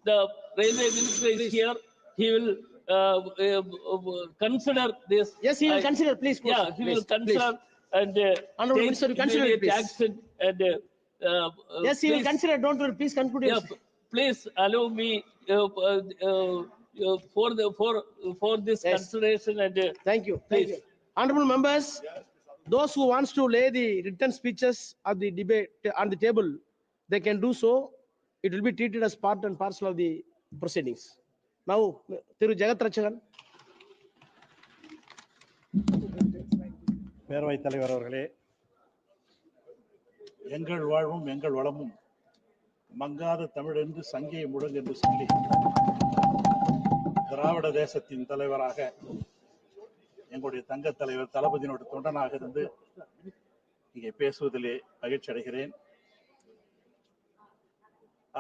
the railway minister is here, he will consider this. Yes, he will consider, please. Yeah, he will consider and Honorable take Minister, you consider it, immediate please. action and Yes, he will please- consider. Don't worry. Please conclude. Yeah, please allow me for this Yes. consideration and Thank you. please. Honorable members, those who wants to lay the written speeches of the debate on the table, they can do so. It will be treated as part and parcel of the proceedings. Now, Thiru Jagat Rachagan. பேரவைத் தலைவர் அவர்களே, எங்கள் வாழ்வும் எங்கள் வளமும் மங்காத தமிழ் என்று சங்கே முழங்கு என்று சொல்லி திராவிட தேசத்தின் தலைவராக எங்களுடைய தங்க தலைவர் தளபதியினோட தொண்டனாக இருந்து இங்கே பேசுவதிலே மகிழ்ச்சி அடைகிறேன்.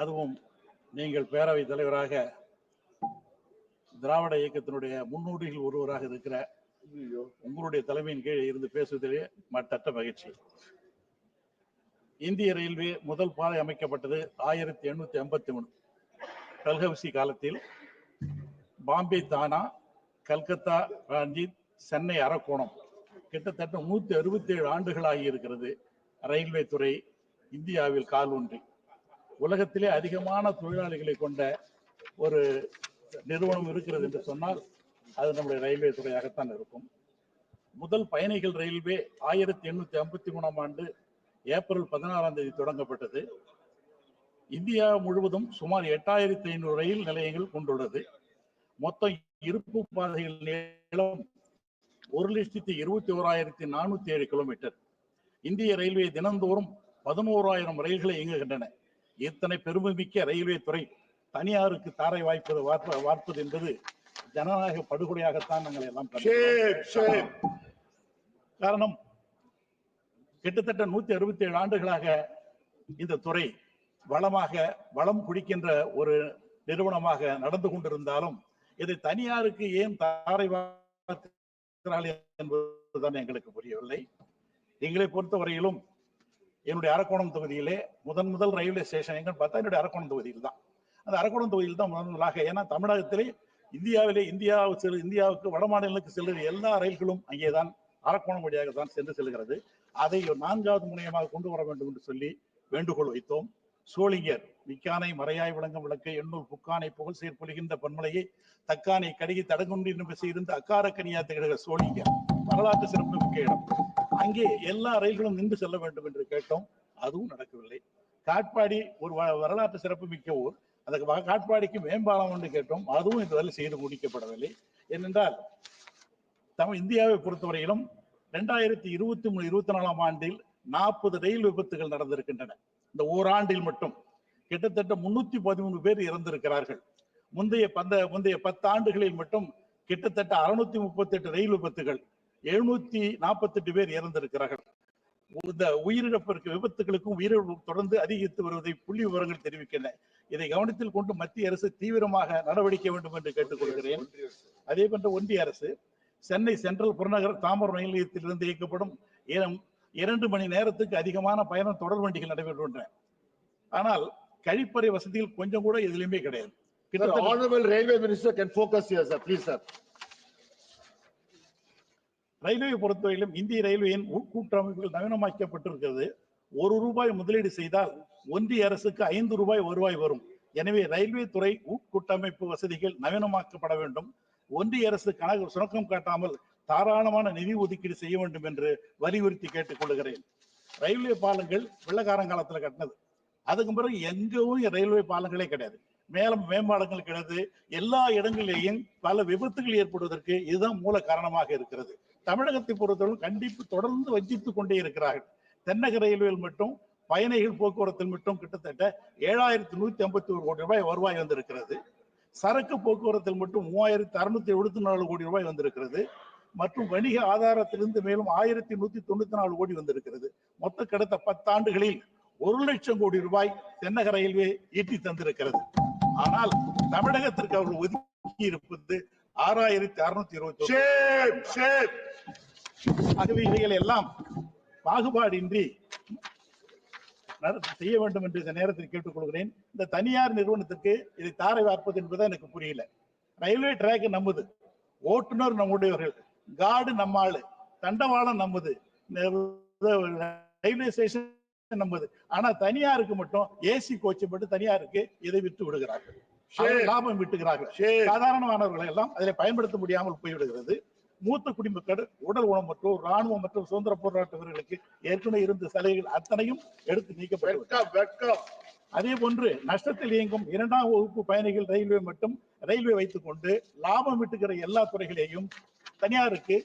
அதுவும் நீங்கள் பேரவைத் தலைவராக திராவிட இயக்கத்தினுடைய முன்னோடிகள் ஒருவராக இருக்கிற உங்களுடைய தலைமையின் கீழ் இருந்து பேசுவதிலே மட்டற்ற மகிழ்ச்சி. இந்திய ரயில்வே முதல் பாதை அமைக்கப்பட்டது 1883 டல்ஹவுசி காலத்தில். பாம்பே தானா, கல்கத்தா ராஞ்சித், சென்னை அரக்கோணம் கிட்டத்தட்ட 167 ஆண்டுகளாகி இருக்கிறது ரயில்வே துறை இந்தியாவில் கால் ஊன்றி. உலகத்திலே அதிகமான தொழிலாளிகளை கொண்ட ஒரு நிறுவனம் இருக்கிறது என்று சொன்னால் அது நம்முடைய ரயில்வே துறையாகத்தான் இருக்கும். முதல் பயணிகள் ரயில்வே 1853 ஆண்டு ஏப்ரல் 16 தொடங்கப்பட்டது. இந்தியா முழுவதும் சுமார் 8500 ரயில் நிலையங்கள் கொண்டுள்ளது. மொத்தம் இருப்பு பாதைகள் நீளம் 1,21,407 கிலோமீட்டர். இந்திய ரயில்வே தினந்தோறும் 11,000 ரயில்களை இயங்குகின்றன. இத்தனை பெருமைமிக்க ரயில்வே துறை தனியாருக்கு தாரை வார்ப்பது என்பது ஜனநாயக படுகொலையாகத்தான் நாங்கள் எல்லாம் காரணம். கிட்டத்தட்ட 167 ஆண்டுகளாக இந்த துறை வளம் குடிக்கின்ற ஒரு நிறுவனமாக நடந்து கொண்டிருந்தாலும் இதை தனியாருக்கு ஏன் தாரை வார்க்கிறார்கள் என்பதுதான் எங்களுக்கு புரியவில்லை. எங்களை பொறுத்தவரையிலும் என்னுடைய அரக்கோணம் தொகுதியிலே முதல் ரயில்வே ஸ்டேஷன் எங்கன்னு பார்த்தா என்னுடைய அரக்கோணம் தொகுதியில் தான். அந்த அரக்கோணம் தொகுதியில் தான் முதலாக, ஏன்னா தமிழகத்திலே இந்தியாவுக்கு வட மாநிலங்களுக்கு செல்கிற எல்லா ரயில்களும் அங்கேதான் அரக்கோணம் வழியாக தான் செல்கிறது. அதை 4வது முனையமாக கொண்டு வர வேண்டும் என்று சொல்லி வேண்டுகோள் வைத்தோம். சோளிங்கர் மிக்கானை மறையாய் விளங்கும் விளக்கை எண்ணூர் புக்கானை புகழ் சேர்ப்பொழிகின்ற பன்மலையை தக்கானை கடுகி தடங்குன்றி செய்திருந்த அக்காரக்கனியா திகழ்கிற சோளிங்கர் வரலாற்று சிறப்பு மிக்க இடம். அங்கே எல்லா ரயில்களும் நின்று செல்ல வேண்டும் என்று கேட்டோம். அதுவும் நடக்கவில்லை. காட்பாடி ஒரு வரலாற்று சிறப்பு மிக்க ஊர். அந்த காட்பாடிக்கு மேம்பாலம் என்று கேட்டோம். அதுவும் இதுவரை செய்து முடிக்கப்படவில்லை. ஏனென்றால் இந்தியாவை பொறுத்தவரையிலும் 2023-24 ஆண்டில் 40 ரயில் விபத்துகள் நடந்திருக்கின்றன. இந்த ஓராண்டில் மட்டும் கிட்டத்தட்ட 313 பேர் இறந்திருக்கிறார்கள். முந்தைய 10 ஆண்டுகளில் மட்டும் கிட்டத்தட்ட 638 ரயில் விபத்துகள், 748 பேர் இறந்திருக்கிறார்கள். இந்த உயிரிழப்பிற்கு விபத்துகளுக்கும் உயிரிழப்பு தொடர்ந்து அதிகரித்து வருவதை புள்ளி விவரங்கள் தெரிவிக்கின்றன. இதை கவனத்தில் கொண்டு மத்திய அரசு தீவிரமாக நடவடிக்கை வேண்டும் என்று கேட்டுக்கொள்கிறேன். அதே போன்ற ஒன்றிய அரசு சென்னை சென்ட்ரல் புறநகர் தாம்பரம் ரயில் நிலையத்திலிருந்து இயக்கப்படும் 2 மணி நேரத்துக்கு அதிகமான பயணம் தொடர் வண்டிகள் நடைபெறுகின்றன. ஆனால் கழிப்பறை வசதியில் கொஞ்சம் கூட எதிலுமே கிடையாது. Honorable Railway Minister can focus here, sir. Please, sir. Railway பொறுத்தவரையிலும் இந்திய ரயில்வேயின் உட்கூட்டமைப்புகள் நவீனமாக்கப்பட்டிருக்கிறது. ₹1 முதலீடு செய்தால் ஒன்றிய அரசுக்கு ₹5 வருவாய் வரும். எனவே ரயில்வே துறை உட்கூட்டமைப்பு வசதிகள் நவீனமாக்கப்பட வேண்டும். ஒன்றிய அரசு சுணக்கம் காட்டாமல் தாராளமான நிதி ஒதுக்கீடு செய்ய வேண்டும் என்று வலியுறுத்தி கேட்டுக் கொள்கிறேன். ரயில்வே பாலங்கள் வெள்ளக்காரங்காலத்தில் கட்டினது. அதுக்கு பிறகு எங்கவும் ரயில்வே பாலங்களே கிடையாது. மேம்பாலங்கள் கிடையாது. எல்லா இடங்களிலேயும் பல விபத்துகள் ஏற்படுவதற்கு இதுதான் மூல காரணமாக இருக்கிறது. தமிழகத்தை பொறுத்தவரை கண்டிப்பு தொடர்ந்து வஞ்சித்துக் கொண்டே இருக்கிறார்கள். தென்னக ரயில்வேயில் மட்டும் பயணிகள் போக்குவரத்தில் மட்டும் கிட்டத்தட்ட ₹7,151 கோடி வருவாய் வந்திருக்கிறது. சரக்கு போக்குவரத்தில் மட்டும் ₹3,674 கோடி வந்திருக்கிறது. மற்றும் வணிக ஆதாரத்திலிருந்து மேலும் ₹1,194 கோடி வந்திருக்கிறது. மொத்த கடந்த 10 ஆண்டுகளில் ₹1,00,000 கோடி தென்னக ரயில்வே ஈட்டி தந்திருக்கிறது. ஆனால் தமிழகத்திற்கு அவர்கள் ஒதுக்கி இருப்பது 6,621. ஆகவே இவைகள் எல்லாம் பாகுபாடின்றி செய்ய வேண்டும் என்று இந்த நேரத்தில் கேட்டுக்கொள்கிறேன். இந்த தனியார் நிறுவனத்துக்கு இதை தாரை வார்ப்பது என்பது எனக்கு புரியல. ரயில்வே டிராக் நம்முது, ஓட்டுநர் நம்முடையவர்கள், கார்டு நம்மாளு, தண்டவாளம் நம்முது, ரயில்வே ஸ்டேஷன் நம்முது. ஆனா தனியாருக்கு மட்டும் ஏசி கோச் மட்டும் தனியாருக்கு இதை விட்டு விடுகிறார்கள், லாபம் விட்டுகிறார்கள். சாதாரணமானவர்களை எல்லாம் அதில் பயன்படுத்த முடியாமல் போய்விடுகிறது. மூத்த குடிமக்கள், உடல் ஊனமற்றோர், ராணுவம் மற்றும் சுதந்திர போராட்ட வீரர்களுக்கு ஏற்கனவே இருந்த சலுகைகள் அத்தனையும் எடுத்து நீக்கப்பட்டு, அதே போன்று நஷ்டத்தில் இயங்கும் 2ஆம் வகுப்பு பயணிகள் ரயில்வே மட்டும் ரயில்வே வைத்துக் கொண்டு லாபம் விட்டுகிற எல்லா துறைகளையும் தனியாருக்கு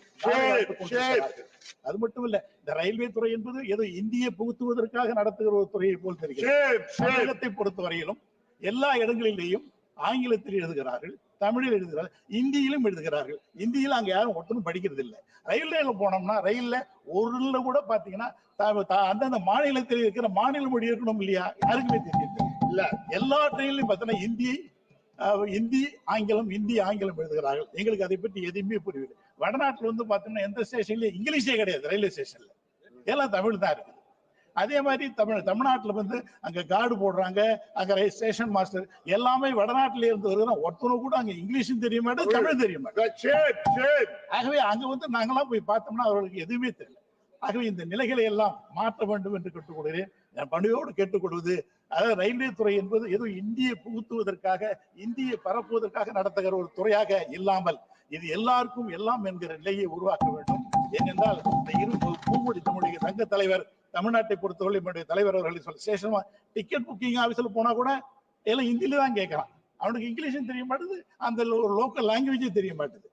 அது மட்டும் இல்ல. இந்த ரயில்வே துறை என்பது ஏதோ இந்திய புகுத்துவதற்காக நடத்துகிற ஒரு துறையை போல் தெரிகிறது. தமிழகத்தை பொறுத்தவரையிலும் எல்லா இடங்களிலேயும் ஆங்கிலத்தில் எழுதுகிறார்கள், தமிழில் எழுதுகிறார்கள், இந்தியிலும் எழுதுகிறார்கள். இந்தியில அங்க யாரும் ஒருத்தரும் படிக்கிறது இல்லை. ரயில்வேல போனோம்னா ரயில்ல ஒரு கூட பாத்தீங்கன்னா அந்தந்த மாநிலத்தில் இருக்கிற மாநில மொழி இருக்கணும் இல்லையா, யாருக்குமே தெரியுது இல்ல. எல்லா ட்ரெயின்லையும் பார்த்தீங்கன்னா இந்தி ஆங்கிலம் எழுதுகிறார்கள். எங்களுக்கு அதை பற்றி எதுவுமே புரியவில்லை. வடநாட்டில் வந்து பாத்தீங்கன்னா எந்த ஸ்டேஷன்லயும் இங்கிலீஷே கிடையாது, ரயில்வே ஸ்டேஷன்ல எல்லாம் தமிழ் தான் இருக்கு. அதே மாதிரி தமிழ்நாட்டில் வந்து அங்க கார்டு போடுறாங்க, அங்க ஸ்டேஷன் மாஸ்டர் எல்லாமே வடநாட்டில இருந்து வருகிற ஒருத்தரும் கூட அங்க இங்கிலீஷும் தெரிய மாட்டேன், தமிழ் தெரிய மாட்டேன். ஆகவே அங்க வந்து நாங்கெல்லாம் போய் பார்த்தோம்னா அவர்களுக்கு எதுவுமே தெரியல. ஆகவே இந்த நிலைகளை எல்லாம் மாற்ற வேண்டும் என்று கேட்டுக்கொள்கிறேன். பணியோடு கேட்டுக்கொள்வது, அதாவது ரயில்வே துறை என்பது ஏதோ இந்தியை புகுத்துவதற்காக, இந்தியை பரப்புவதற்காக நடத்துகிற ஒரு துறையாக இல்லாமல் இது எல்லாருக்கும் எல்லாம் என்கிற நிலையை உருவாக்க வேண்டும். ஏனென்றால் இந்த பூமுடி நம்முடைய சங்க தலைவர், தமிழ்நாட்டை பொறுத்தவரை நம்முடைய தலைவர் அவர்கள் சொல்ல, ஸ்டேஷன் டிக்கெட் புக்கிங் ஆபீஸ்ல போனா கூட எல்லாம் ஹிந்தியில தான் கேட்கறான். அவனுக்கு இங்கிலீஷும் தெரிய மாட்டேது, அந்த லோக்கல் லாங்குவேஜும் தெரிய மாட்டேது.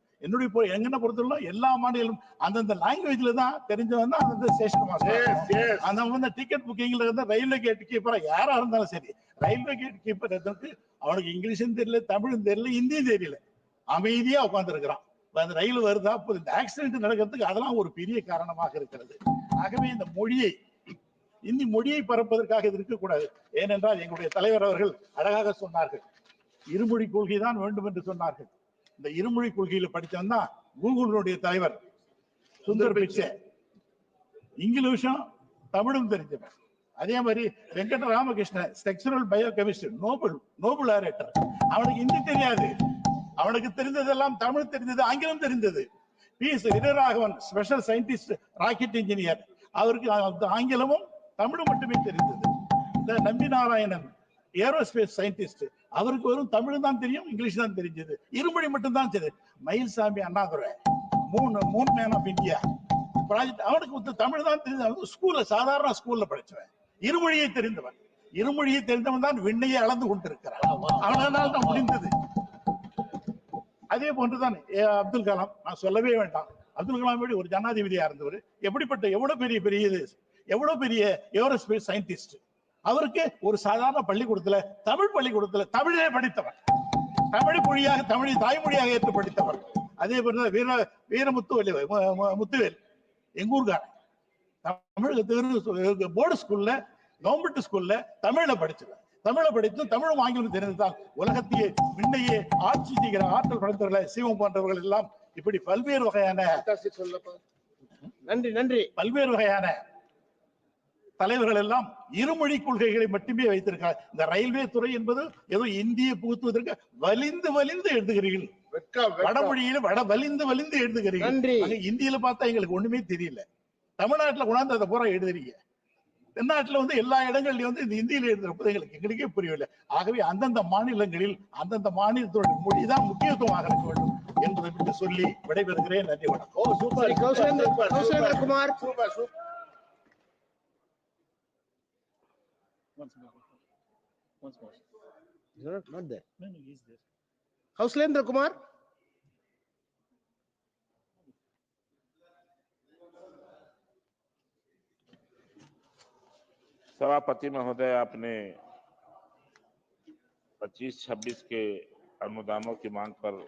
எங்கன பொறுத்தவரை எல்லா மாநிலம் அந்தந்த லாங்குவேஜ்ல தான் தெரிஞ்சவன் தான் அந்த ஸ்டேஷன் மாஸ்டர். அந்த வந்து டிக்கெட் புக்கிங்ல இருந்து ரயில்வே கேட் கீப்பரா யாரா இருந்தாலும் சரி, ரயில்வே கேட் கீப்பர் அவனுக்கு இங்கிலீஷும் தெரியல, தமிழும் தெரியல, ஹிந்தியும் தெரியல, அமைதியா உட்கார்ந்து இருக்கிறான். அந்த ரயில் வருதா, இந்த ஆக்சிடென்ட் நடக்கிறதுக்கு அதெல்லாம் ஒரு பெரிய காரணமாக இருக்கிறது. ஆகவே இந்த மொழியை, இந்தி மொழியை பரப்பதற்காக இது இருக்கக்கூடாது. ஏனென்றால் எங்களுடைய தலைவர் அவர்கள் அழகாக சொன்னார்கள், இருமொழி கொள்கை தான் வேண்டும் என்று சொன்னார்கள். இந்த இருமொழி கொள்கையில படித்தவன் தான் கூகுளுடைய தலைவர் சுந்தர் பிச்சை, இங்கிலீஷும் தமிழும் தெரிஞ்சவன். அதே மாதிரி Venkata Ramakrishnan structural biochemistry Nobel laureate, அவனுக்கு ஹிந்தி தெரியாது, அவனுக்கு தெரிந்ததெல்லாம் தமிழ் தெரிந்தது, ஆங்கிலம் தெரிந்தது. P S. Veeraraghavan special scientist, rocket engineer, அவருக்கு ஆங்கிலமும் தமிழும் மட்டுமே தெரிந்தது. இந்த நம்பி நாராயணன் ஏரோஸ்பேஸ் சயின்டிஸ்ட், அவருக்கு வெறும் தமிழ் தான் தெரியும், இங்கிலீஷ் தான் தெரிஞ்சது, இருமொழி மட்டும் தான் தெரியும். Mayilsamy Annadurai moon man of India project, அவனுக்கு தமிழ் தான் தெரிஞ்சது, ஸ்கூல்ல சாதாரண ஸ்கூல்ல படிச்சவன், இருமொழியை தெரிந்தவன். இருமொழியை தெரிந்தவன் தான் விண்ணையை அளந்து கொண்டிருக்கிறான், அவனால் தான் முடிந்தது. அதே போன்றுதான் அப்துல் கலாம், நான் சொல்லவே வேண்டாம். அப்துல் கலாம் ஒரு ஜனாதிபதியா இருந்தவர், எப்படிப்பட்ட எவ்வளவு பெரிய ஏரோஸ்பேஸ் சயின்டிஸ்ட். அவருக்கு ஒரு சாதாரண பள்ளிக்கூடத்துல, தமிழ் பள்ளிக்கூடத்துல தமிழே படித்தவர், தமிழ் மொழியாக, தமிழை தாய்மொழியாக ஏற்று படித்தவர். அதே போல முத்துவேல் எங்கூர்கார், தமிழ் போர்டு ஸ்கூல்ல, கவர்மெண்ட் ஸ்கூல்ல தமிழ்ல படிச்சவர். தமிழை படித்து தமிழும் ஆங்கிலம் தெரிந்தால் உலகத்தையே விண்ணையே ஆட்சி செய்கிற ஆற்றல் படைத்தவர்களை சிவம் போன்றவர்கள் எல்லாம் இப்படி பல்வேறு வகையான பல்வேறு வகையான தலைவர்கள் எல்லாம் இருமொழி கொள்கைகளை மட்டுமே வைத்திருக்கிறார். இந்த ரயில்வே துறை என்பது ஏதோ இந்தியை புகுத்துவதற்கு வலிந்து எழுதுகிறீர்கள், வடமொழியில வலிந்து எழுதுகிறீர்கள். இந்தியில பார்த்தா எங்களுக்கு ஒண்ணுமே தெரியல, தமிழ்நாட்டுல கொண்டாந்து அதை பூரா எழுதுறீங்க. தென்னாட்டுல வந்து எல்லா இடங்கள்லயும் வந்து இந்த இந்தியில எழுதுறப்ப எங்களுக்கே புரியவில்லை. ஆகவே அந்தந்த மாநிலங்களில் அந்தந்த மாநிலத்தோட மொழிதான் முக்கியத்துவமாக இருக்க வேண்டும் என்பதை பற்றி சொல்லி விடைபெறுகிறேன். நன்றி, வணக்கம். கௌசலேந்திரகுமார். கௌசலேந்திரகுமார். सभापति महोदय, आपने 25-26 के अनुदानों की मांग पर